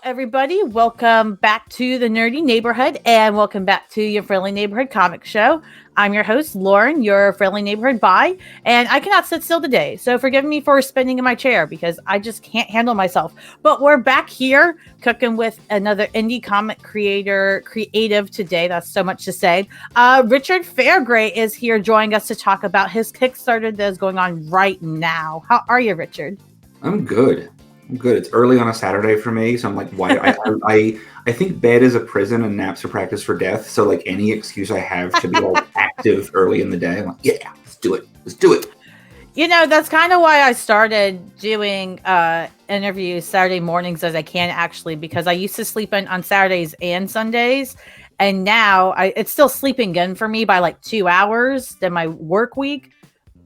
everybody. Welcome back to the Nerdy Neighborhood and welcome back to your Friendly Neighborhood Comic Show. I'm your host, Lauren, your Friendly Neighborhood Bi, and I cannot sit still today. So forgive me for spinning in my chair because I just can't handle myself. But we're back here cooking with another indie comic creative today. That's so much to say. Richard Fairgray is here joining us to talk about his Kickstarter that is going on right now. How are you, Richard? I'm good. It's early on a Saturday for me, so I'm like, why? I think bed is a prison and naps are practice for death. So like any excuse I have to be like active early in the day, I'm like, yeah, let's do it. You know, that's kind of why I started doing interviews Saturday mornings as I can actually, because I used to sleep in on Saturdays and Sundays, and now it's still sleeping in for me by like 2 hours than my work week.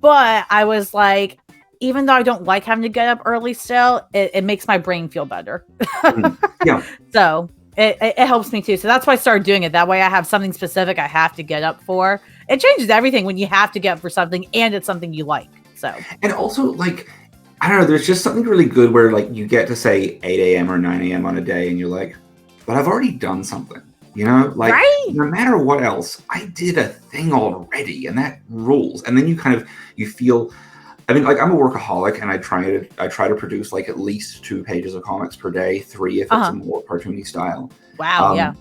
But I was like, even though I don't like having to get up early still, it makes my brain feel better. Yeah. So it helps me too. So that's why I started doing it. That way I have something specific I have to get up for. It changes everything when you have to get up for something and it's something you like. So. And also like, I don't know, there's just something really good where like you get to say 8 a.m. or 9 a.m. on a day and you're like, but I've already done something, you know? Like right? No matter what else, I did a thing already and that rules. And then you feel, I mean, like I'm a workaholic and I try to produce like at least 2 pages of comics per day, 3 if it's a more cartoony style. Wow, yeah.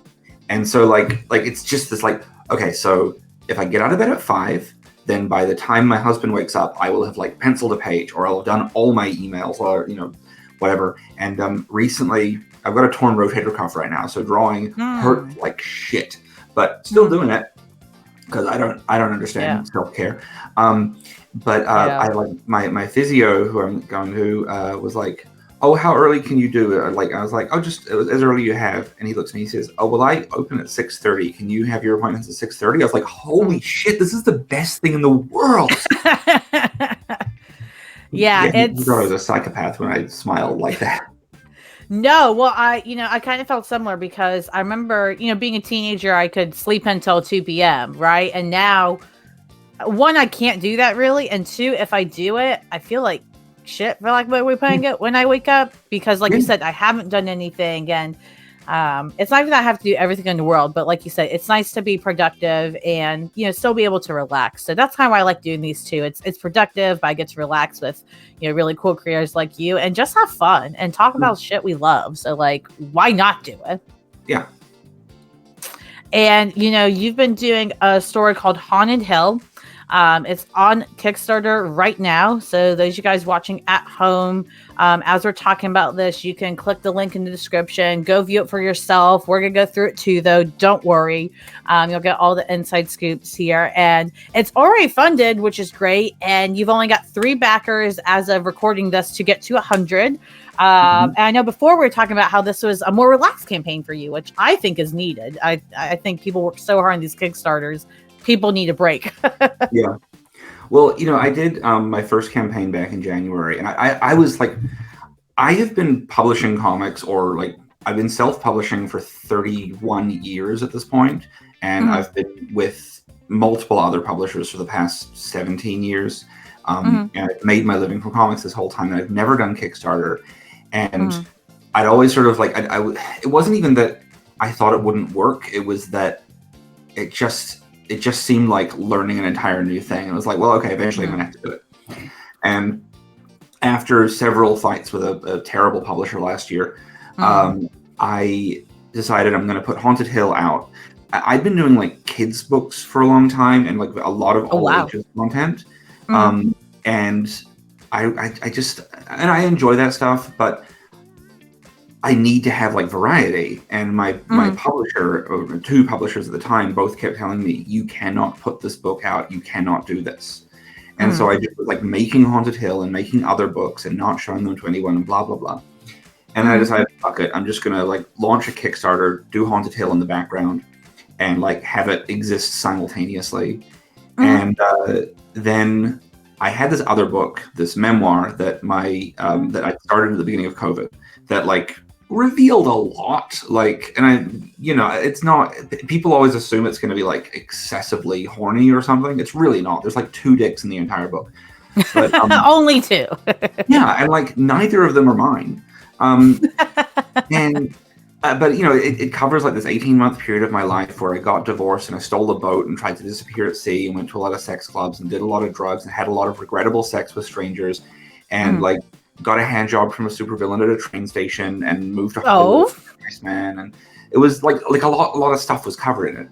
And so like it's just this like, okay, so if I get out of bed at 5, then by the time my husband wakes up, I will have like penciled a page or I'll have done all my emails or, you know, whatever. And recently I've got a torn rotator cuff right now. So drawing hurt like shit, but still doing it because I don't understand self-care. But I like my physio who I'm going to was like, oh, how early can you do it? Like I was like, oh, just as early you have. And he looks at me, he says, oh, well, I open at 6:30. Can you have your appointments at 6:30? I was like, holy shit, this is the best thing in the world. Yeah, it's. You thought I was a psychopath when I smiled like that. No, well, I kind of felt similar because I remember, being a teenager, I could sleep until 2 p.m. Right, and now. 1, I can't do that really, and 2, if I do it, I feel like shit for like what we're playing it when I wake up because, like you said, I haven't done anything, and it's not even that I have to do everything in the world, but like you said, it's nice to be productive and still be able to relax. So that's kind of why I like doing these too. It's productive, but I get to relax with really cool creators like you and just have fun and talk about shit we love. So like, why not do it? Yeah. And you've been doing a story called Haunted Hill. It's on Kickstarter right now. So those of you guys watching at home, as we're talking about this, you can click the link in the description, go view it for yourself. We're going to go through it too, though. Don't worry. You'll get all the inside scoops here. And it's already funded, which is great. And you've only got 3 backers as of recording this to get to 100. And I know before we were talking about how this was a more relaxed campaign for you, which I think is needed. I think people work so hard on these Kickstarters. People need a break. Yeah. Well, I did my first campaign back in January, and I was like, I have been publishing comics, or like I've been self-publishing for 31 years at this point, and I've been with multiple other publishers for the past 17 years. And I've made my living from comics this whole time, and I've never done Kickstarter. And I'd always sort of like, it wasn't even that I thought it wouldn't work. It was that it just seemed like learning an entire new thing. And it was like, well, okay, eventually I'm going to have to do it. And after several fights with a terrible publisher last year, I decided I'm going to put Haunted Hill out. I'd been doing like kids books for a long time and like a lot of all ages content. And I enjoy that stuff, but I need to have like variety. And my publisher, or 2 publishers at the time, both kept telling me, you cannot put this book out. You cannot do this. And so I just was like making Haunted Hill and making other books and not showing them to anyone and blah, blah, blah. And I decided, fuck it. I'm just going to like launch a Kickstarter, do Haunted Hill in the background and like have it exist simultaneously. And then I had this other book, this memoir that that I started at the beginning of COVID that like revealed a lot. Like, and it's not, people always assume it's going to be like excessively horny or something. It's really not. There's like 2 dicks in the entire book. But, only 2. Yeah. And like neither of them are mine. And But you know, it covers like this 18-month period of my life where I got divorced and I stole a boat and tried to disappear at sea and went to a lot of sex clubs and did a lot of drugs and had a lot of regrettable sex with strangers, and like got a hand job from a supervillain at a train station and moved to Hollywood with a nice man, and it was like a lot of stuff was covered in it.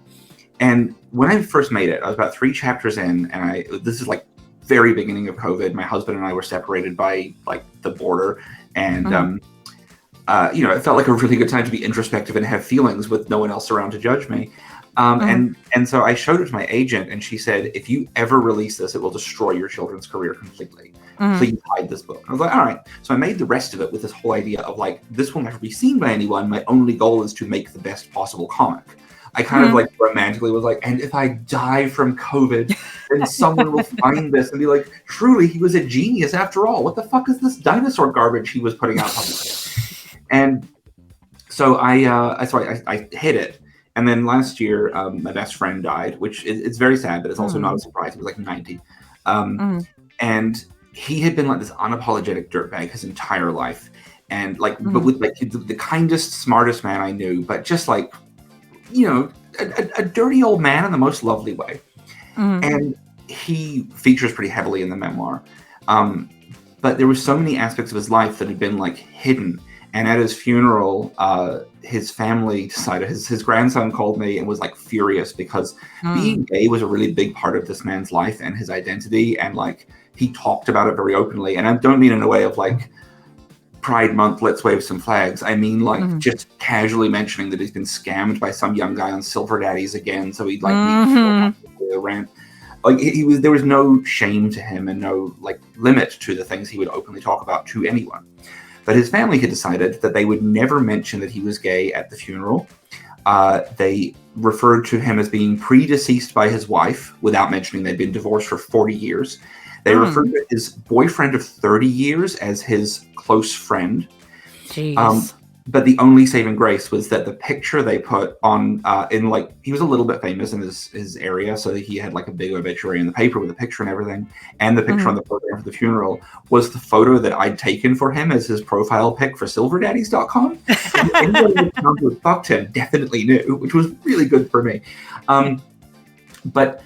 And when I first made it, I was about 3 chapters in, and this is like very beginning of COVID. My husband and I were separated by like the border, and you know, it felt like a really good time to be introspective and have feelings with no one else around to judge me. And so I showed it to my agent, and she said, if you ever release this, it will destroy your children's career completely. Please hide this book. I was like, all right. So I made the rest of it with this whole idea of like, this will never be seen by anyone. My only goal is to make the best possible comic. I kind of like romantically was like, and if I die from COVID, then someone will find this and be like, truly, he was a genius after all. What the fuck is this dinosaur garbage he was putting out publicly? And so I hit it. And then last year, my best friend died, which it's very sad, but it's also not a surprise. He was like 90. And he had been like this unapologetic dirtbag his entire life. And like, but with like the kindest, smartest man I knew, but just like, you know, a dirty old man in the most lovely way. And he features pretty heavily in the memoir. But there were so many aspects of his life that had been like hidden. And at his funeral, his family decided, his grandson called me and was like furious because being gay was a really big part of this man's life and his identity. And like, he talked about it very openly. And I don't mean in a way of like, Pride Month, let's wave some flags. I mean, like, just casually mentioning that he's been scammed by some young guy on Silver Daddies again. So he'd like a rant. Like, there was no shame to him and no like limit to the things he would openly talk about to anyone. But his family had decided that they would never mention that he was gay at the funeral. They referred to him as being predeceased by his wife without mentioning they'd been divorced for 40 years. They referred to his boyfriend of 30 years as his close friend. Jeez. But the only saving grace was that the picture they put on, in like, he was a little bit famous in his area, so that he had like a big obituary in the paper with a picture and everything, and the picture on the program for the funeral was the photo that I'd taken for him as his profile pic for silverdaddies.com. And anyone who fucked him definitely knew, which was really good for me. But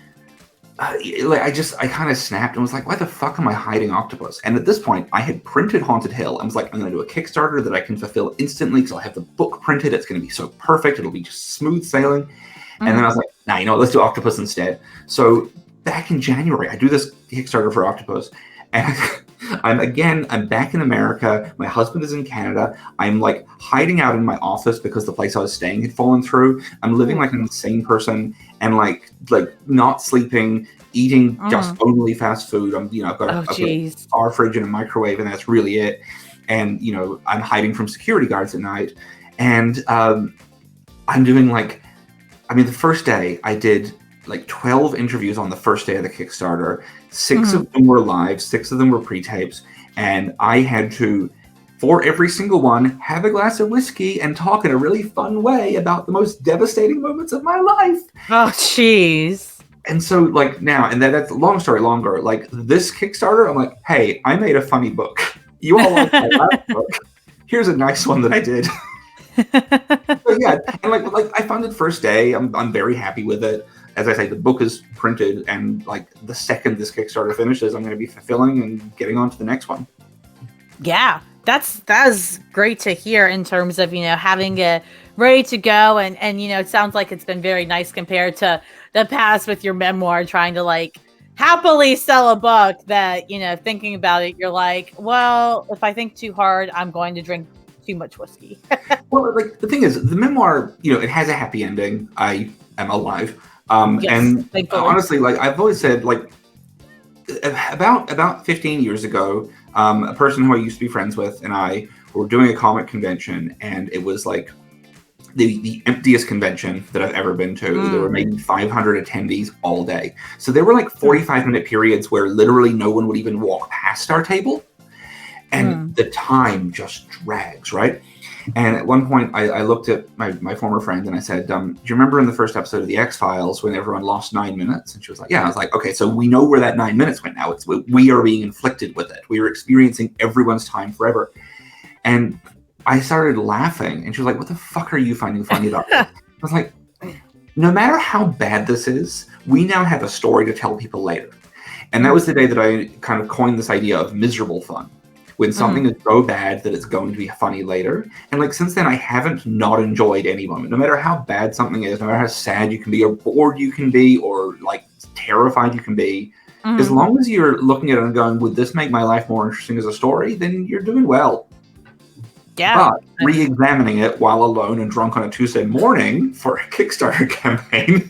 like I kind of snapped and was like, why the fuck am I hiding octopus? And at this point, I had printed Haunted Hill. I was like, I'm going to do a Kickstarter that I can fulfill instantly because I'll have the book printed. It's going to be so perfect. It'll be just smooth sailing. And then I was like, nah, you know what? Let's do octopus instead. So back in January, I do this Kickstarter for octopus. And I'm back in America. My husband is in Canada. I'm like hiding out in my office because the place I was staying had fallen through. I'm living like an insane person and like not sleeping, eating just only fast food. I've got a car fridge and a microwave, and that's really it. And you know, I'm hiding from security guards at night. And I'm doing the first day I did like 12 interviews on the first day of the Kickstarter. 6 of them were live, 6 of them were pre-tapes, and I had to, for every single one, have a glass of whiskey and talk in a really fun way about the most devastating moments of my life. Oh, jeez. And so, like, now, and that's long story longer, like, this Kickstarter, I'm like, hey, I made a funny book. You all like my last book. Here's a nice one that I did. So, yeah, and like I funded first day. I'm very happy with it. As I say, the book is printed, and like the second this Kickstarter finishes, I'm going to be fulfilling and getting on to the next one. Yeah, that's great to hear in terms of, you know, having it ready to go. And, you know, it sounds like it's been very nice compared to the past with your memoir, trying to like happily sell a book that, you know, thinking about it, you're like, well, if I think too hard, I'm going to drink too much whiskey. Well, like the thing is, the memoir, you know, it has a happy ending. I am alive. Yes, and thankfully. Honestly, like I've always said, like about 15 years ago, a person who I used to be friends with and I were doing a comic convention, and it was like the emptiest convention that I've ever been to. There were maybe 500 attendees all day. So there were like 45-minute periods where literally no one would even walk past our table. And the time just drags, right? And at one point, I looked at my former friend and I said, do you remember in the first episode of The X-Files when everyone lost 9 minutes? And she was like, yeah. I was like, okay, so we know where that 9 minutes went now. We are being inflicted with it. We are experiencing everyone's time forever. And I started laughing, and she was like, "What the fuck are you finding funny about this?" I was like, no matter how bad this is, we now have a story to tell people later. And that was the day that I kind of coined this idea of miserable fun. When something is so bad that it's going to be funny later. And like since then, I haven't not enjoyed any moment. No matter how bad something is, no matter how sad you can be, or bored you can be, or like terrified you can be, as long as you're looking at it and going, would this make my life more interesting as a story? Then you're doing well. Yeah. But re-examining it while alone and drunk on a Tuesday morning for a Kickstarter campaign.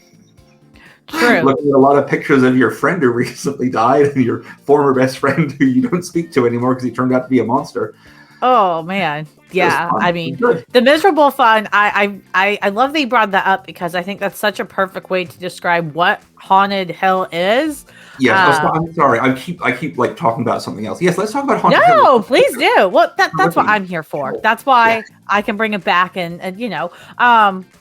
True. Looking at a lot of pictures of your friend who recently died and your former best friend who you don't speak to anymore because he turned out to be a monster. Oh man. Yeah. I mean, the miserable fun, I love that you brought that up because I think that's such a perfect way to describe what haunted hell is. Yes, I'm sorry. I keep like talking about something else. Yes, let's talk about haunted hell. No, please do. Well, that's what I'm here for. That's why I can bring it back and you know.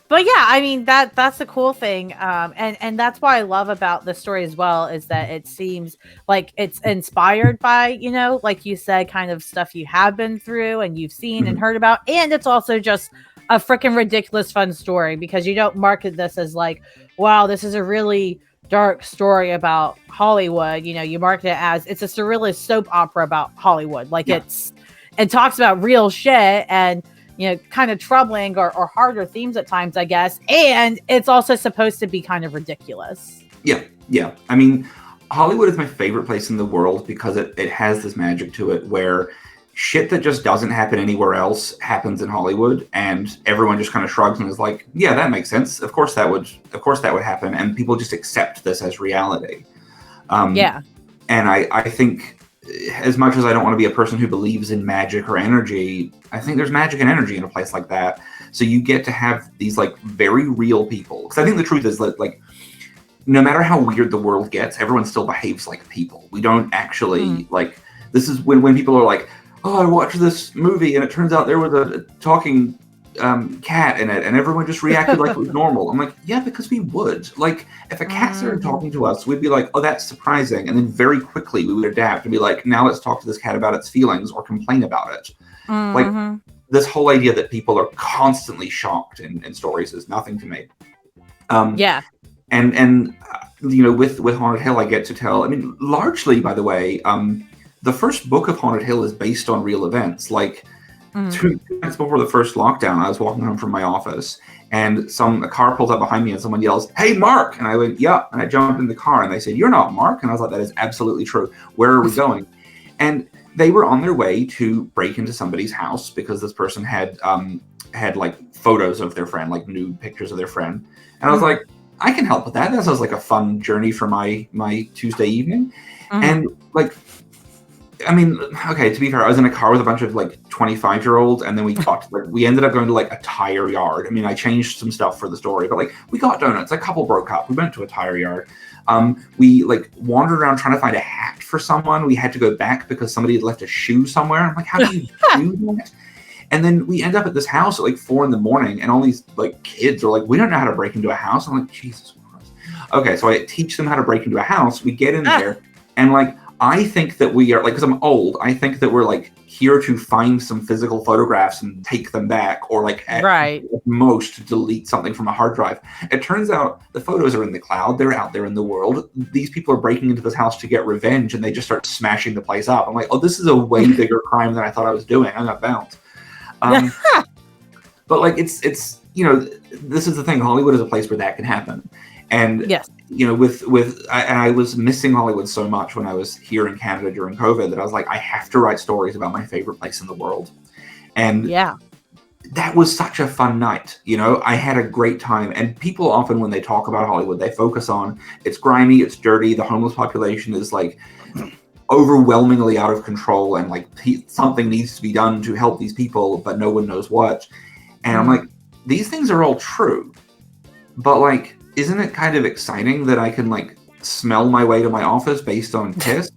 But yeah, I mean that's the cool thing. And that's why I love about the story as well is that it seems like it's inspired by, you know, like you said, kind of stuff you have been through and you've seen and heard about. And it's also just a freaking ridiculous fun story because you don't market this as like, wow, this is a really dark story about Hollywood. You know, you market it as it's a surrealist soap opera about Hollywood. Like it talks about real shit and, you know, kind of troubling or harder themes at times, I guess. And it's also supposed to be kind of ridiculous. Yeah. I mean, Hollywood is my favorite place in the world because it has this magic to it where shit that just doesn't happen anywhere else happens in Hollywood, and everyone just kind of shrugs and is like, yeah, that makes sense. Of course that would happen. And people just accept this as reality. And I think as much as I don't want to be a person who believes in magic or energy, I think there's magic and energy in a place like that. So you get to have these like very real people. Because I think the truth is that like, no matter how weird the world gets, everyone still behaves like people. We don't actually like, this is when people are like, oh, I watched this movie and it turns out there was a talking cat in it and everyone just reacted like it was normal. I'm like, yeah, because we would. Like, if a cat started talking to us, we'd be like, oh, that's surprising. And then very quickly we would adapt and be like, now let's talk to this cat about its feelings or complain about it. Like, this whole idea that people are constantly shocked in stories is nothing to me. And you know, with Haunted Hill, I get to tell, I mean, largely, by the way, the first book of Haunted Hill is based on real events. Like 2 months before the first lockdown, I was walking home from my office and a car pulls up behind me and someone yells, "Hey, Mark!" And I went, "Yeah." And I jumped in the car and they said, "You're not Mark." And I was like, that is absolutely true. Where are we going? And they were on their way to break into somebody's house because this person had like photos of their friend, like nude pictures of their friend. And I was like, I can help with that. That sounds like a fun journey for my Tuesday evening. And like, I mean, okay, to be fair, I was in a car with a bunch of like 25-year-olds, and then we ended up going to like a tire yard. I mean, I changed some stuff for the story, but like we got donuts. A couple broke up. We went to a tire yard. We like wandered around trying to find a hat for someone. We had to go back because somebody had left a shoe somewhere. I'm like, how do you do that? And then we end up at this house at like 4 a.m, and all these like kids are like, we don't know how to break into a house. I'm like, Jesus Christ. Okay, so I teach them how to break into a house. We get in there, and like, I think that we are like, because I'm old, I think that we're like here to find some physical photographs and take them back, or like at most delete something from a hard drive. It turns out the photos are in the cloud. They're out there in the world. These people are breaking into this house to get revenge, and they just start smashing the place up. I'm like, oh, this is a way bigger crime than I thought I was doing. I got bounced. But like, it's you know, this is the thing. Hollywood is a place where that can happen. And you know, I was missing Hollywood so much when I was here in Canada during COVID that I was like, I have to write stories about my favorite place in the world. And that was such a fun night. You know, I had a great time. And people often, when they talk about Hollywood, they focus on it's grimy, it's dirty, the homeless population is like overwhelmingly out of control, and like something needs to be done to help these people, but no one knows what. And I'm like, these things are all true, but like, isn't it kind of exciting that I can like smell my way to my office based on piss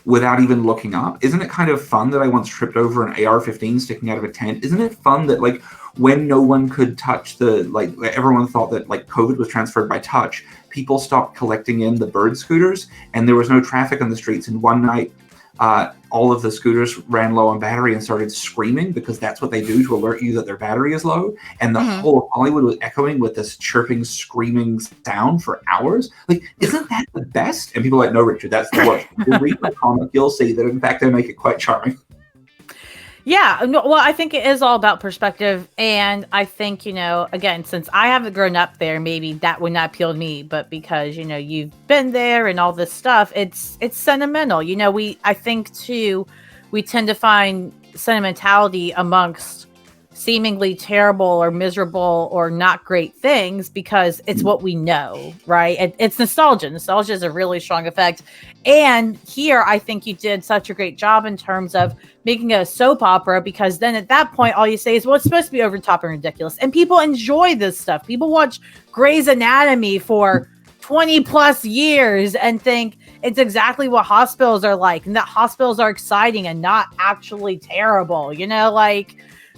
without even looking up? Isn't it kind of fun that I once tripped over an AR-15 sticking out of a tent? Isn't it fun that like when no one could touch everyone thought that like COVID was transferred by touch, people stopped collecting in the bird scooters and there was no traffic on the streets. And one night all of the scooters ran low on battery and started screaming, because that's what they do to alert you that their battery is low. And the whole of Hollywood was echoing with this chirping, screaming sound for hours. Like, isn't that the best? And people are like, no, Richard, that's the worst. If you read my comic, you'll see that, in fact, I make it quite charming. Yeah, no, well, I think it is all about perspective. And I think, again, since I haven't grown up there, maybe that would not appeal to me. But because, you've been there and all this stuff, it's sentimental. I think, too, we tend to find sentimentality amongst seemingly terrible or miserable or not great things because it's what we know, right? It's nostalgia. Nostalgia is a really strong effect. And here, I think you did such a great job in terms of making a soap opera, because then at that point, all you say is, well, it's supposed to be over the top and ridiculous. And people enjoy this stuff. People watch Grey's Anatomy for 20 plus years and think it's exactly what hospitals are like, and that hospitals are exciting and not actually terrible,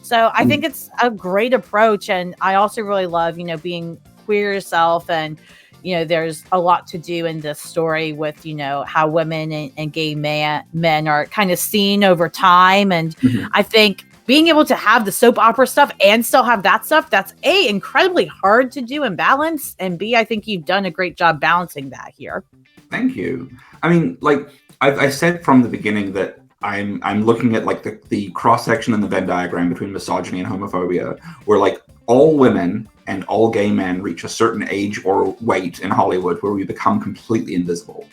So I think it's a great approach. And I also really love, being queer yourself. And, there's a lot to do in this story with, how women and gay men are kind of seen over time. And I think being able to have the soap opera stuff and still have that stuff, that's A, incredibly hard to do and balance. And B, I think you've done a great job balancing that here. Thank you. I mean, like I said from the beginning that I'm looking at like the cross section in the Venn diagram between misogyny and homophobia, where like all women and all gay men reach a certain age or weight in Hollywood where we become completely invisible.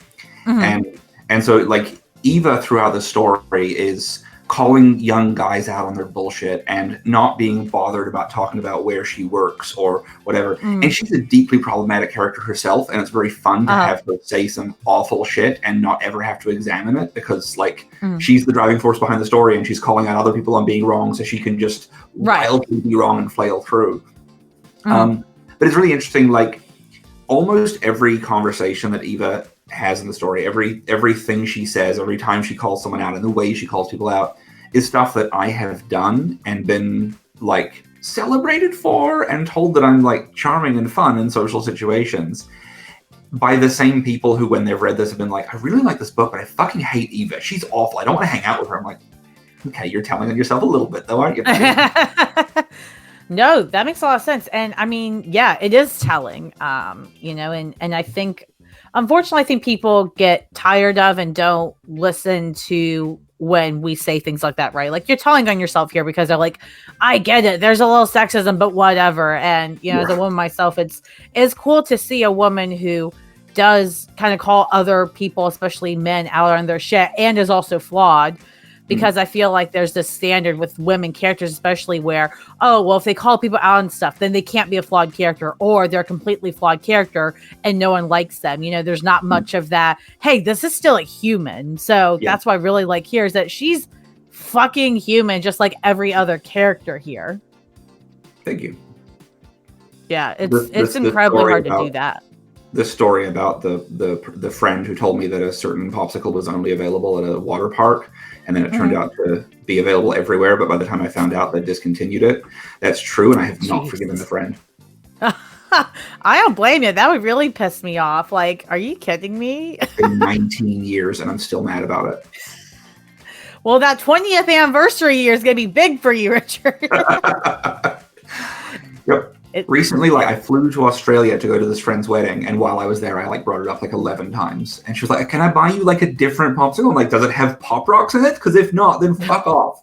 And so like Eva throughout the story is calling young guys out on their bullshit and not being bothered about talking about where she works or whatever. And she's a deeply problematic character herself, and it's very fun to have her say some awful shit and not ever have to examine it, because like she's the driving force behind the story and she's calling out other people on being wrong so she can just wildly be wrong and flail through. But it's really interesting, like almost every conversation that Eva has in the story, everything she says, every time she calls someone out and the way she calls people out is stuff that I have done and been like celebrated for and told that I'm like charming and fun in social situations by the same people who, when they've read this, have been like, I really like this book, but I fucking hate Eva. She's awful. I don't want to hang out with her. I'm like, okay, you're telling on yourself a little bit though, aren't you? No, that makes a lot of sense. And I mean, yeah, it is telling, and I think, unfortunately, I think people get tired of and don't listen to when we say things like that, right? Like, you're telling on yourself here because they're like, I get it. There's a little sexism, but whatever. And, as a woman myself, it's cool to see a woman who does kind of call other people, especially men, out on their shit and is also flawed. Because I feel like there's this standard with women characters, especially where, oh, well, if they call people out and stuff, then they can't be a flawed character, or they're a completely flawed character and no one likes them. There's not much of that. Hey, this is still a human. So that's why I really like here is that she's fucking human, just like every other character here. Thank you. Yeah, it's incredibly hard to do that. The story about the friend who told me that a certain popsicle was only available at a water park, and then it turned out to be available everywhere, but by the time I found out, they discontinued it. That's true, and I have not forgiven the friend. I don't blame you. That would really piss me off. Like, are you kidding me? It's been 19 years, and I'm still mad about it. Well, that 20th anniversary year is going to be big for you, Richard. Yep. Recently, like, I flew to Australia to go to this friend's wedding, and while I was there, I like brought it up like 11 times. And she was like, "Can I buy you like a different popsicle?" I'm like, "Does it have Pop Rocks in it? Because if not, then fuck off."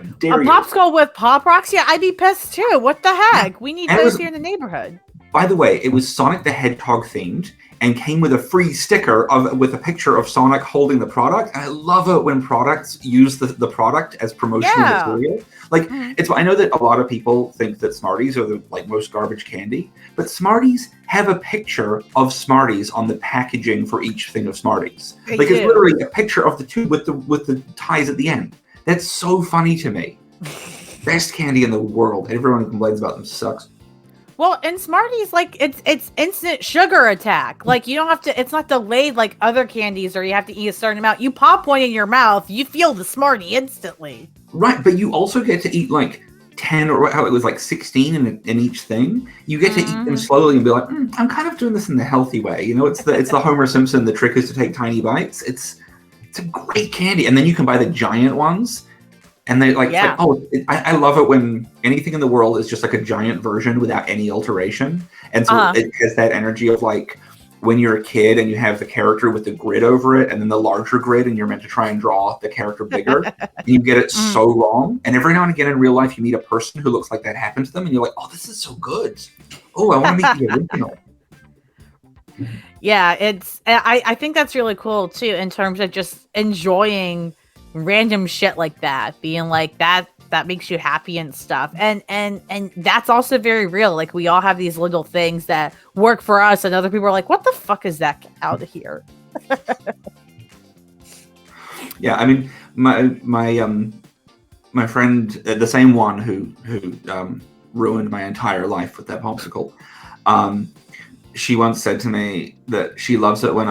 A popsicle with Pop Rocks? Yeah, I'd be pissed too. What the heck? We need those here in the neighborhood. By the way, it was Sonic the Hedgehog themed and came with a free sticker with a picture of Sonic holding the product. And I love it when products use the product as promotional material. Like, I know that a lot of people think that Smarties are the like most garbage candy, but Smarties have a picture of Smarties on the packaging for each thing of Smarties. It's literally a picture of the tube with the ties at the end. That's so funny to me. Best candy in the world. Everyone who complains about them sucks. Well, and Smarties, like, it's instant sugar attack. Like, you don't have to, it's not delayed like other candies or you have to eat a certain amount. You pop one in your mouth, you feel the Smartie instantly. Right, but you also get to eat like 10 or how it was like 16 in each thing. You get to eat them slowly and be like, I'm kind of doing this in the healthy way. It's the Homer Simpson, the trick is to take tiny bites. It's it's a great candy. And then you can buy the giant ones. And they like, Yeah. I love it when anything in the world is just like a giant version without any alteration. And so it has that energy of like when you're a kid and you have the character with the grid over it and then the larger grid and you're meant to try and draw the character bigger and you get it so wrong. And every now and again in real life, you meet a person who looks like that happened to them and you're like, oh, this is so good. Oh, I want to meet the original. Yeah, I think that's really cool too, in terms of just enjoying random shit like that, being like that makes you happy and stuff. And that's also very real. Like we all have these little things that work for us and other people are like, what the fuck is that out of here? Yeah, I mean, my friend, the same one who ruined my entire life with that popsicle, she once said to me that she loves it when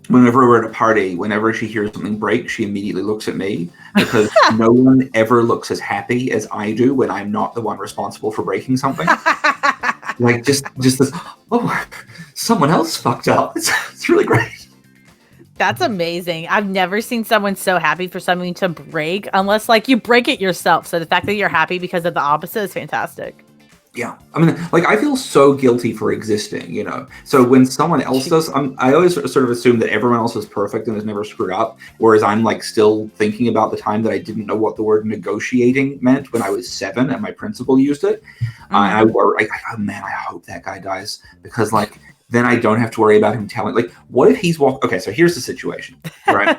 whenever we're at a party, whenever she hears something break, she immediately looks at me because no one ever looks as happy as I do when I'm not the one responsible for breaking something. Like just this, oh, someone else fucked up. It's really great. That's amazing. I've never seen someone so happy for something to break unless like you break it yourself. So the fact that you're happy because of the opposite is fantastic. Yeah, I mean, like I feel so guilty for existing, you know. So when someone else does, I always sort of assume that everyone else is perfect and has never screwed up, whereas I'm like still thinking about the time that I didn't know what the word negotiating meant when I was 7 and my principal used it. And I worry, oh man, I hope that guy dies because like then I don't have to worry about him telling. Like, what if he's Okay, so here's the situation, right?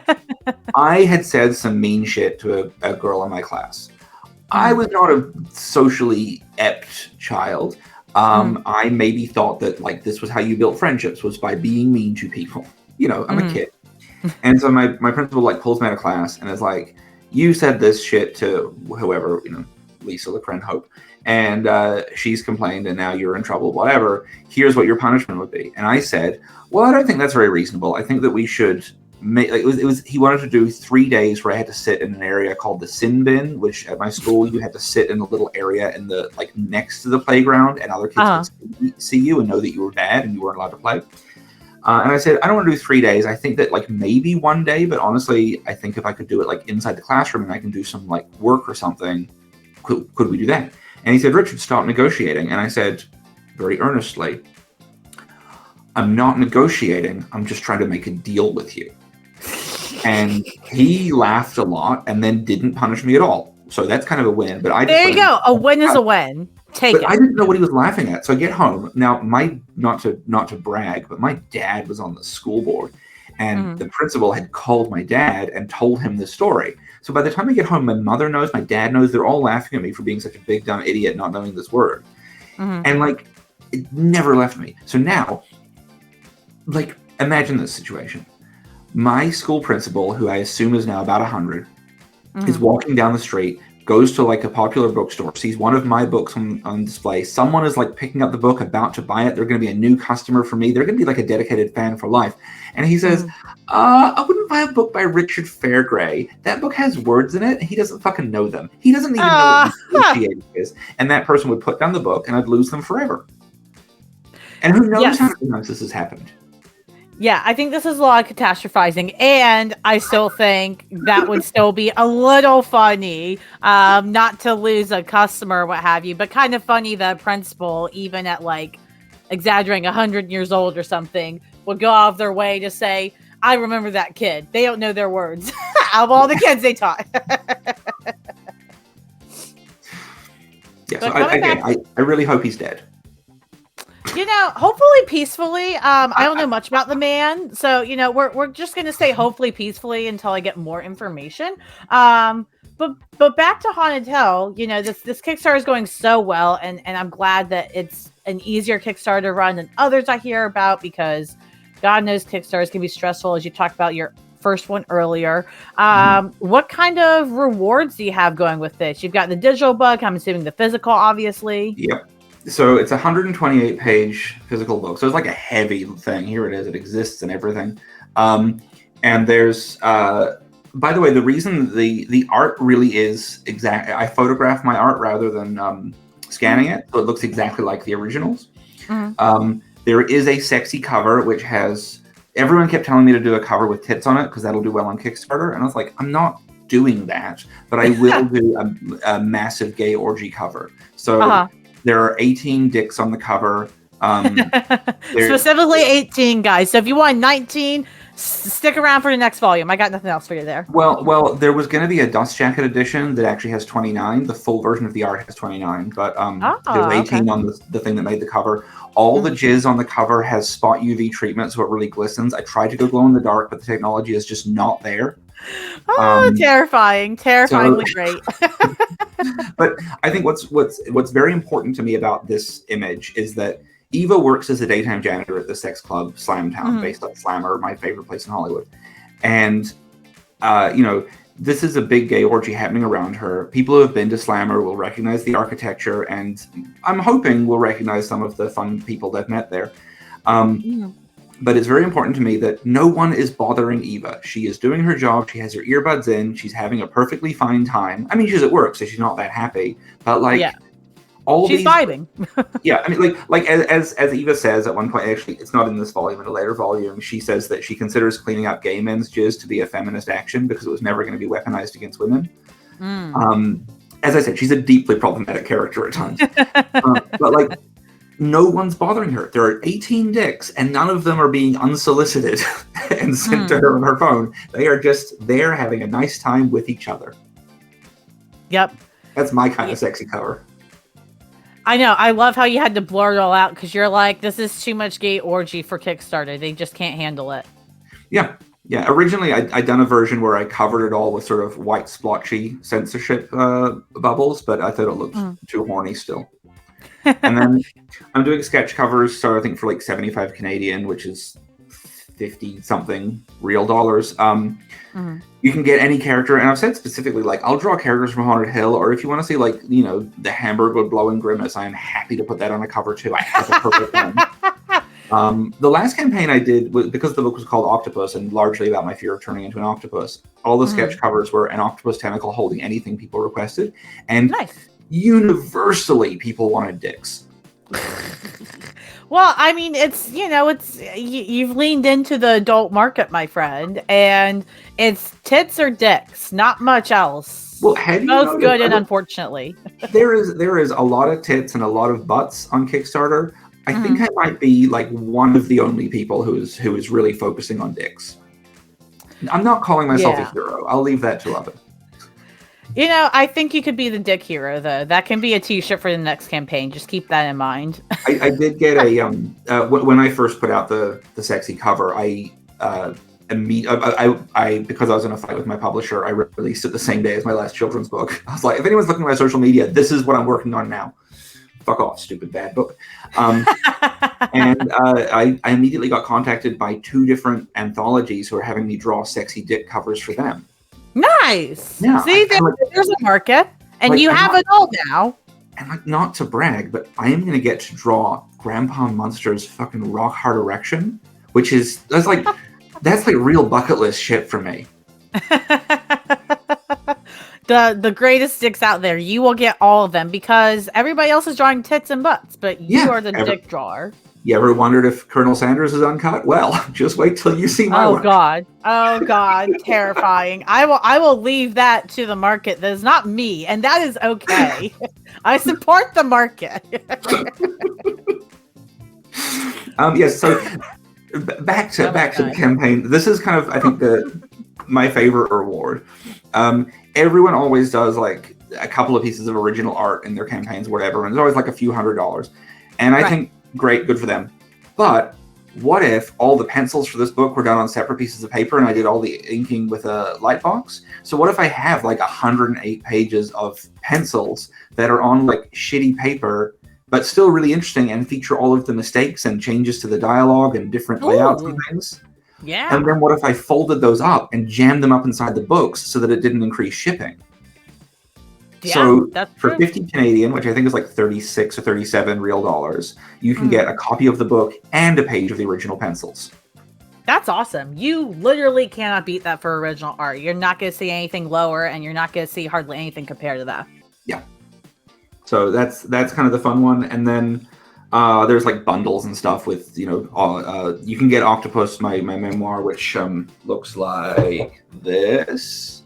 I had said some mean shit to a girl in my class. I was not a socially apt child. I maybe thought that like this was how you built friendships, was by being mean to people. You know, I'm a kid. And so my principal like pulls me out of class and is like, you said this shit to whoever, you know, Lisa, the friend Hope. And she's complained and now you're in trouble, whatever. Here's what your punishment would be. And I said, well, I don't think that's very reasonable. I think that we should he wanted to do 3 days where I had to sit in an area called the sin bin, which at my school you had to sit in a little area in the like next to the playground and other kids could see you and know that you were bad and you weren't allowed to play. And I said, I don't want to do 3 days. I think that like maybe 1 day, but honestly, I think if I could do it like inside the classroom and I can do some like work or something, could we do that? And he said, Richard, stop negotiating. And I said very earnestly, I'm not negotiating. I'm just trying to make a deal with you. And he laughed a lot and then didn't punish me at all. So that's kind of a win. But there you go. A win is a win. Take it. I didn't know what he was laughing at. So I get home. Now, not to brag, but my dad was on the school board. And the principal had called my dad and told him this story. So by the time I get home, my mother knows, my dad knows, they're all laughing at me for being such a big, dumb idiot, not knowing this word. And like, it never left me. So now, like, imagine this situation. My school principal, who I assume is now about 100, is walking down the street, goes to like a popular bookstore, sees one of my books on display. Someone is like picking up the book, about to buy it. They're going to be a new customer for me. They're going to be like a dedicated fan for life. And he says, I wouldn't buy a book by Richard Fairgray. That book has words in it. He doesn't fucking know them. He doesn't even know what negotiating is. And that person would put down the book and I'd lose them forever. And who knows how many times this has happened. Yeah, I think this is a lot of catastrophizing, and I still think that would still be a little funny, not to lose a customer or what have you, but kind of funny that principal, even at like exaggerating 100 years old or something, would go out of their way to say, I remember that kid. They don't know their words. Out of all the kids they taught. Yeah, so I really hope he's dead. You know, hopefully peacefully. I don't know much about the man, so you know, we're just gonna say hopefully peacefully until I get more information. But back to Haunted Hell, you know, this Kickstarter is going so well, and I'm glad that it's an easier Kickstarter run than others I hear about, because God knows Kickstarters can be stressful, as you talked about your first one earlier. What kind of rewards do you have going with this? You've got the digital book, I'm assuming the physical, obviously. Yep. So it's a 128-page physical book. So it's like a heavy thing. Here it is. It exists and everything. And there's, by the way, the reason the art really is exact. I photograph my art rather than scanning it, so it looks exactly like the originals. There is a sexy cover which has everyone kept telling me to do a cover with tits on it because that'll do well on Kickstarter. And I was like, I'm not doing that, but I will do a massive gay orgy cover. So there are 18 dicks on the cover. Specifically 18, guys. So if you want 19, stick around for the next volume. I got nothing else for you there. Well, there was going to be a Dust Jacket edition that actually has 29. The full version of the art has 29, but there's 18 on the thing that made the cover. All the jizz on the cover has spot UV treatment, so it really glistens. I tried to go glow in the dark, but the technology is just not there. Terrifyingly great. But I think what's very important to me about this image is that Eva works as a daytime janitor at the sex club Slamtown, based on Slammer, my favorite place in Hollywood. And, this is a big gay orgy happening around her. People who have been to Slammer will recognize the architecture, and I'm hoping will recognize some of the fun people they've met there. But it's very important to me that no one is bothering Eva. She is doing her job. She has her earbuds in. She's having a perfectly fine time. I mean, she's at work, so she's not that happy. But she's vibing. Yeah, I mean, as Eva says at one point, actually, it's not in this volume, in a later volume, she says that she considers cleaning up gay men's jizz to be a feminist action because it was never going to be weaponized against women. As I said, she's a deeply problematic character at times. But no one's bothering her. There are 18 dicks, and none of them are being unsolicited and sent to her on her phone. They are just there having a nice time with each other. Yep. That's my kind of sexy cover. I know. I love how you had to blur it all out because you're like, this is too much gay orgy for Kickstarter. They just can't handle it. Yeah. Yeah. Originally, I'd done a version where I covered it all with sort of white splotchy censorship bubbles, but I thought it looked too horny still. And then I'm doing sketch covers, so I think for like 75 Canadian, which is 50 something real dollars. You can get any character, and I've said specifically, I'll draw characters from Haunted Hill, or if you want to see, the Hamburg Blowing Grimace, I am happy to put that on a cover too. I have a perfect one. The last campaign I did, because the book was called Octopus, and largely about my fear of turning into an octopus, all the sketch covers were an octopus tentacle holding anything people requested, and universally people wanted dicks. Well, I mean, it's you've leaned into the adult market, my friend, and it's tits or dicks, not much else. Well, have you both good and unfortunately. there is a lot of tits and a lot of butts on Kickstarter. I think I might be one of the only people who is really focusing on dicks. I'm not calling myself a hero. I'll leave that to others. I think you could be the dick hero, though. That can be a T-shirt for the next campaign. Just keep that in mind. I did get a when I first put out the sexy cover, because I was in a fight with my publisher, I released it the same day as my last children's book. I was like, if anyone's looking at my social media, this is what I'm working on now. Fuck off, stupid bad book. And I immediately got contacted by 2 different anthologies who are having me draw sexy dick covers for them. Nice. Yeah. See, there's a market, and you have it all now. And not to brag, but I am going to get to draw Grandpa Munster's fucking rock hard erection, which is that's like real bucket list shit for me. The greatest dicks out there. You will get all of them because everybody else is drawing tits and butts, but you are the dick drawer. You ever wondered if Colonel Sanders is uncut? Well, just wait till you see my work. Oh God, terrifying. I will leave that to the market. That is not me, and that is okay. I support the market. Yes. So back to the campaign. This is kind of, I think, my favorite reward. Everyone always does like a couple of pieces of original art in their campaigns, whatever, and it's always like a few $100s. And I think, great, good for them. But what if all the pencils for this book were done on separate pieces of paper and I did all the inking with a light box? So what if I have like 108 pages of pencils that are on like shitty paper, but still really interesting and feature all of the mistakes and changes to the dialogue and different layouts and things? Yeah. And then what if I folded those up and jammed them up inside the books so that it didn't increase shipping? Yeah, so that's for true. 50 Canadian, which I think is like 36 or 37 real dollars, you can get a copy of the book and a page of the original pencils. That's awesome. You literally cannot beat that for original art. You're not going to see anything lower, and you're not going to see hardly anything compared to that. Yeah. So that's kind of the fun one. And then There's like bundles and stuff with, you can get Octopus, my memoir, which looks like this.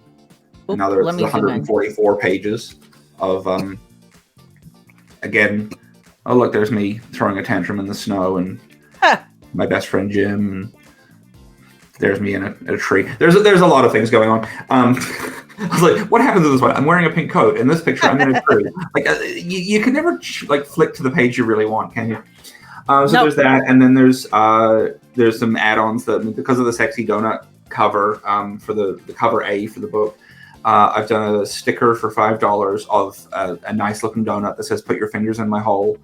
Oop, Now there's let me zoom in. 144 pages of again. Oh look, there's me throwing a tantrum in the snow, and my best friend Jim. And there's me in a tree. There's a lot of things going on. I was like, what happened to this one? I'm wearing a pink coat. In this picture, I'm in a tree. Like you can never flick to the page you really want, can you? So there's that, and then there's some add-ons that, because of the sexy donut cover for the cover A for the book, I've done a sticker for $5 of a nice looking donut that says "Put your fingers in my hole,"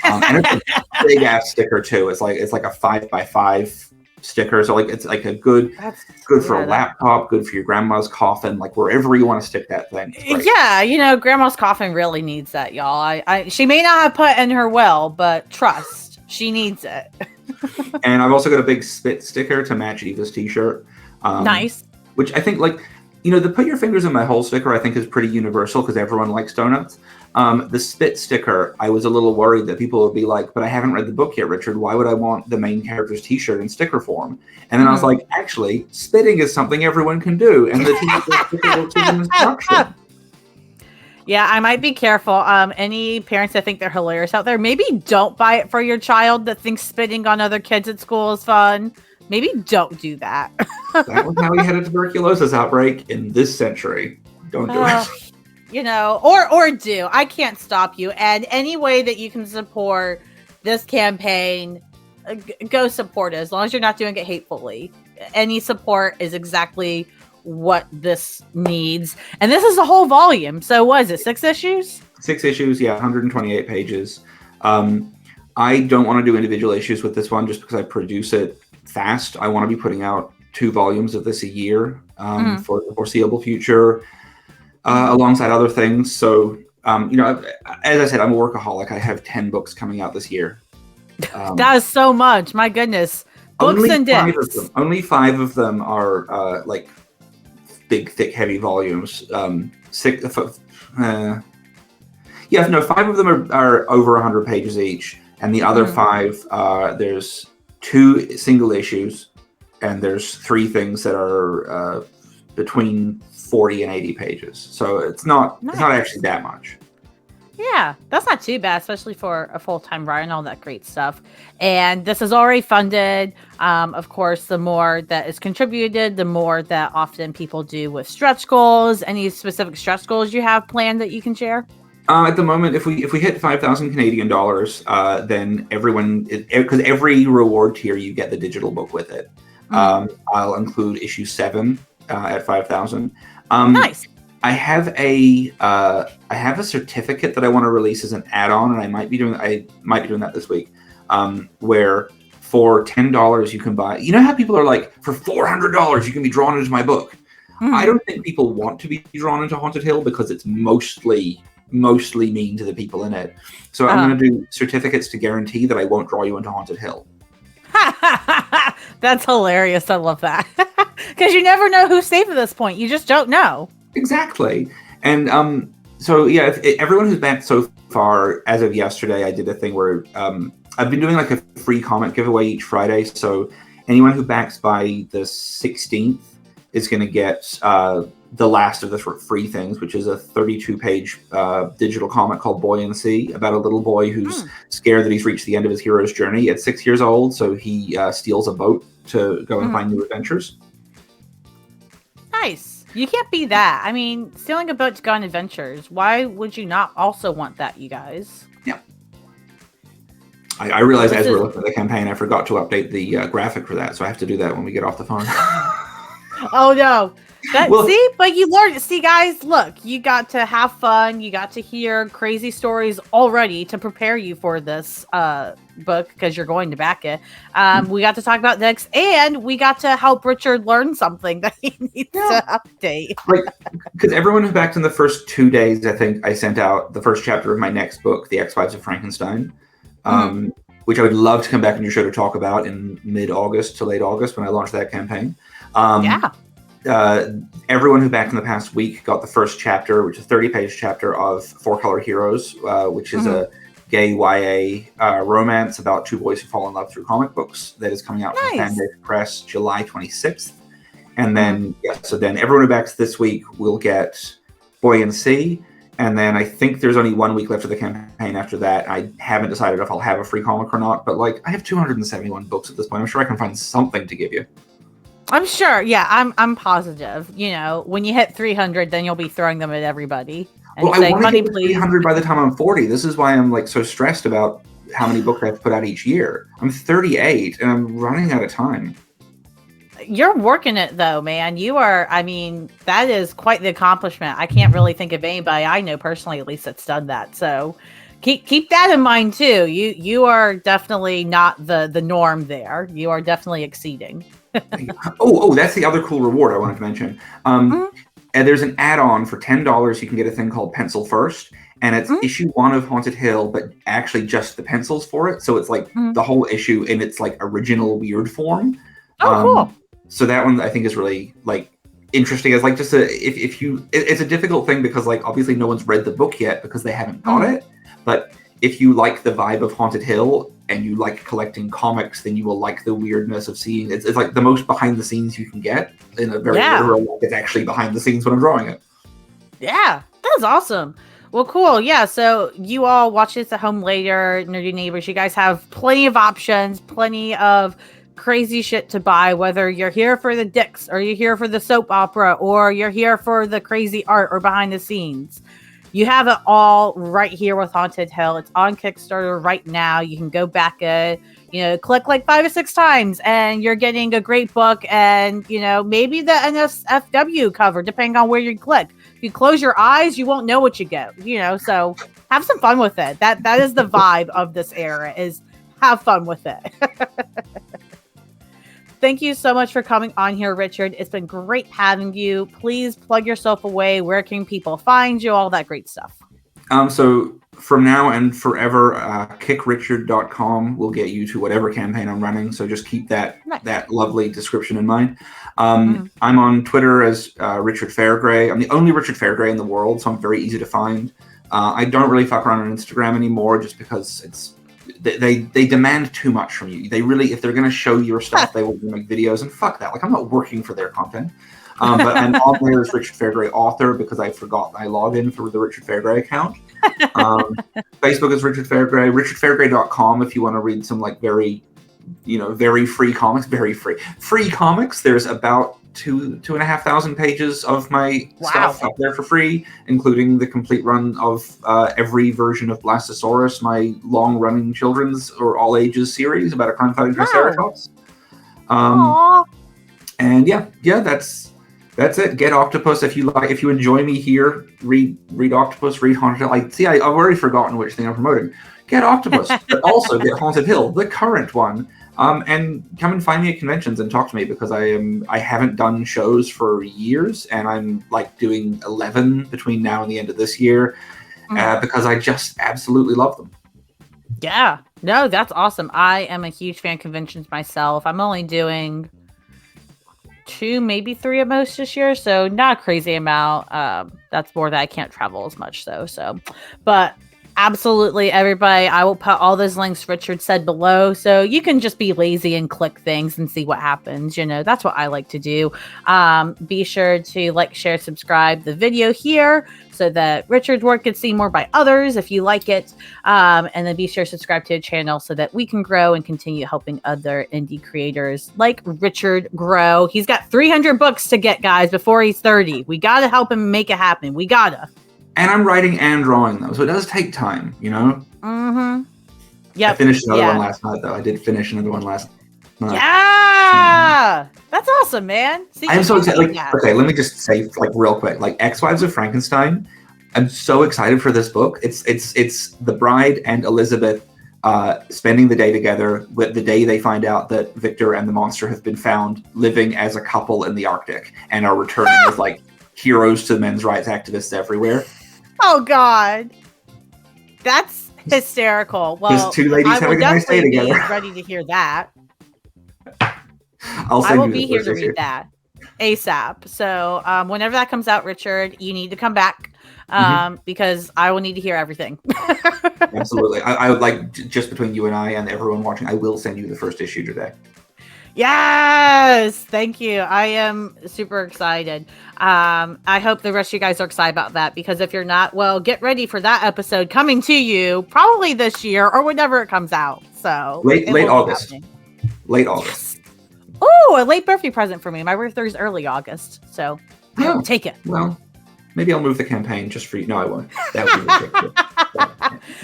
and it's a big ass sticker too. It's like a 5x5 sticker, so like it's like a good for a laptop, good for your grandma's coffin, like wherever you want to stick that thing. Yeah, grandma's coffin really needs that, y'all. She may not have put in her will, but trust, she needs it. And I've also got a big spit sticker to match Eva's t-shirt. Nice. Which I think, like, the "Put your fingers in my hole" sticker I think is pretty universal because everyone likes donuts. The spit sticker, I was a little worried that people would be like, but I haven't read the book yet, Richard. Why would I want the main character's t-shirt in sticker form? And then I was like, actually, spitting is something everyone can do. And the t-shirt sticker will take an instruction. Yeah, I might be careful. Any parents that think they're hilarious out there, maybe don't buy it for your child that thinks spitting on other kids at school is fun. Maybe don't do that. That was how we had a tuberculosis outbreak in this century. Don't do it. Or do. I can't stop you. And any way that you can support this campaign, go support it. As long as you're not doing it hatefully. Any support is exactly what this needs. And this is a whole volume. So what is it, 6 issues? 6 issues, yeah, 128 pages. I don't want to do individual issues with this one just because I produce it fast. I want to be putting out 2 volumes of this a year for the foreseeable future, alongside other things. So, as I said, I'm a workaholic. I have 10 books coming out this year. That is so much. My goodness. Books and discs. Only 5 of them are like big, thick, heavy volumes. 5 of them are over 100 pages each. And the other 5, there's 2 single issues, and there's 3 things that are between 40 and 80 pages. So it's not actually that much. Yeah, that's not too bad, especially for a full-time writer and all that great stuff. And this is already funded. Of course, the more that is contributed, the more that often people do with stretch goals. Any specific stretch goals you have planned that you can share? At the moment, if we hit 5,000 Canadian dollars, then everyone, because every reward tier you get the digital book with it. I'll include issue 7 at 5,000. Nice. I have a certificate that I want to release as an add-on, and I might be doing that this week. Where for $10 you can buy. You know how people are like, for $400 you can be drawn into my book. I don't think people want to be drawn into Haunted Hill because it's mostly mean to the people in it. So I'm going to do certificates to guarantee that I won't draw you into Haunted Hill. That's hilarious. I love that. Because you never know who's safe at this point. You just don't know. Exactly. And so, yeah, if everyone who's backed so far, as of yesterday, I did a thing where I've been doing like a free comic giveaway each Friday. So anyone who backs by the 16th is going to get the last of the free things, which is a 32-page digital comic called Buoyancy, about a little boy who's scared that he's reached the end of his hero's journey at 6 years old. So he steals a boat to go and find new adventures. Nice. You can't be that. I mean, stealing a boat to go on adventures. Why would you not also want that, you guys? Yeah. I realized as we're looking at the campaign, I forgot to update the graphic for that. So I have to do that when we get off the phone. Oh, no. But you learned. See, guys, look, you got to have fun. You got to hear crazy stories already to prepare you for this book because you're going to back it. We got to talk about next, and we got to help Richard learn something that he needs to update. Because everyone who backed in the first 2 days, I think I sent out the first chapter of my next book, The Ex-Wives of Frankenstein, which I would love to come back on your show to talk about in mid-August to late August when I launch that campaign. Everyone who backed in the past week got the first chapter, which is a 30-page chapter of 4 Color Heroes, which is a gay YA romance about two boys who fall in love through comic books that is coming out from Nice. Fanbase Press July 26th. And then, so then everyone who backs this week will get Boy and Sea. And then I think there's only 1 week left of the campaign after that. I haven't decided if I'll have a free comic or not, but like I have 271 books at this point. I'm sure I can find something to give you. I'm sure. Yeah, I'm positive. You know, when you hit 300, then you'll be throwing them at everybody and Well, I saying, want to "Honey, get to please." 300 by the time I'm 40. This is why I'm like so stressed about how many books I have to put out each year. I'm 38 and I'm running out of time. You're working it though, man. You are. I mean, that is quite the accomplishment. I can't really think of anybody I know personally, at least, that's done that. So keep that in mind too. You are definitely not the norm there. You are definitely exceeding. Oh, that's the other cool reward I wanted to mention. And there's an add-on for $10. You can get a thing called Pencil First, and it's issue 1 of Haunted Hill, but actually just the pencils for it. So it's like the whole issue in its like original weird form. Oh, cool. So that one I think is really like interesting. As like just it's a difficult thing because like obviously no one's read the book yet because they haven't got it. But if you like the vibe of Haunted Hill and you like collecting comics, then you will like the weirdness of seeing it's like the most behind the scenes you can get in a very literal way. It's actually behind the scenes when I'm drawing it. Yeah, that's awesome. Well, cool. Yeah, so you all watch this at home later, nerdy neighbors. You guys have plenty of options, plenty of crazy shit to buy, whether you're here for the dicks or you're here for the soap opera or you're here for the crazy art or behind the scenes. You have it all right here with Haunted Hill. It's on Kickstarter right now. You can go back click like 5 or 6 times and you're getting a great book and, maybe the NSFW cover, depending on where you click. If you close your eyes, you won't know what you get, so have some fun with it. That is the vibe of this era, is have fun with it. Thank you so much for coming on here, Richard. It's been great having you. Please plug yourself away. Where can people find you? All that great stuff. So from now and forever, kickrichard.com will get you to whatever campaign I'm running. So just keep that lovely description in mind. I'm on Twitter as Richard Fairgray. I'm the only Richard Fairgray in the world, so I'm very easy to find. I don't really fuck around on Instagram anymore just because it's they demand too much from you. They really, if they're going to show your stuff, they will make videos, and fuck that. Like, I'm not working for their content. But I'm on there as Richard Fairgray author because I forgot I logged in for the Richard Fairgray account. Facebook is Richard Fairgray. RichardFairgray.com if you want to read some like very free comics. Very free comics. There's about 2,500 pages of my stuff up there for free, including the complete run of every version of Blastosaurus, my long-running children's or all ages series about a crime-fighting Triceratops. And that's it. Get Octopus if you like. If you enjoy me here, read Octopus, read Haunted Hill. I've already forgotten which thing I'm promoting. Get Octopus, but also get Haunted Hill, the current one. And come and find me at conventions and talk to me because I haven't done shows for years, and I'm like doing 11 between now and the end of this year because I just absolutely love them. Yeah, no, that's awesome. I am a huge fan of conventions myself. I'm only doing 2, maybe 3 at most this year, so not a crazy amount. That's more that I can't travel as much though. But absolutely, everybody, I will put all those links Richard said below, so you can just be lazy and click things and see what happens. That's what I like to do. Be sure to like, share, subscribe the video here so that Richard's work gets seen more by others if you like it. And then be sure to subscribe to the channel so that we can grow and continue helping other indie creators like Richard grow. He's got 300 books to get, guys, before he's 30. We got to help him make it happen. We got to. And I'm writing and drawing them, so it does take time, Mm-hmm. Yeah. I finished another one last night, though. I did finish another one last night. Yeah! That's awesome, man. See, I'm so excited. Okay, let me just say, real quick. Ex-Wives of Frankenstein. I'm so excited for this book. It's the bride and Elizabeth spending the day together. With the day they find out that Victor and the monster have been found living as a couple in the Arctic and are returning as heroes to men's rights activists everywhere. Oh God, that's hysterical. Well, 2 ladies having a nice day together. Ready to hear that. I will be here to read that ASAP. So whenever that comes out, Richard, you need to come back. because I will need to hear everything. Absolutely. I would like, just between you and I and everyone watching, I will send you the first issue today. Yes, thank you. I am super excited. I hope the rest of you guys are excited about that, because if you're not, well, get ready for that episode coming to you probably this year or whenever it comes out. So late August. Late August. Yes. Oh, a late birthday present for me. My birthday is early August, so I'll take it. Well, maybe I'll move the campaign just for you. No, I won't. That would be ridiculous.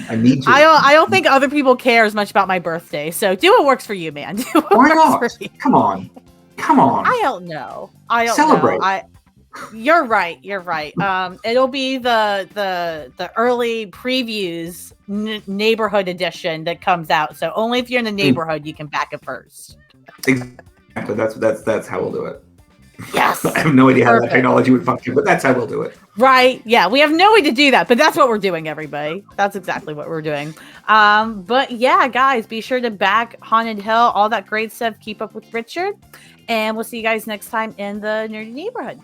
I need to. I don't think other people care as much about my birthday, so do what works for you, man. Why not? Come on. I don't know. Celebrate. You're right. It'll be the early previews neighborhood edition that comes out. So only if you're in the neighborhood you can back it first. Exactly. That's how we'll do it. Yes. I have no idea how that technology would function, but that's how we'll do it. Right. Yeah. We have no way to do that, but that's what we're doing, everybody. That's exactly what we're doing. But yeah, guys, be sure to back Haunted Hill, all that great stuff. Keep up with Richard, and we'll see you guys next time in the Nerdy Neighborhood.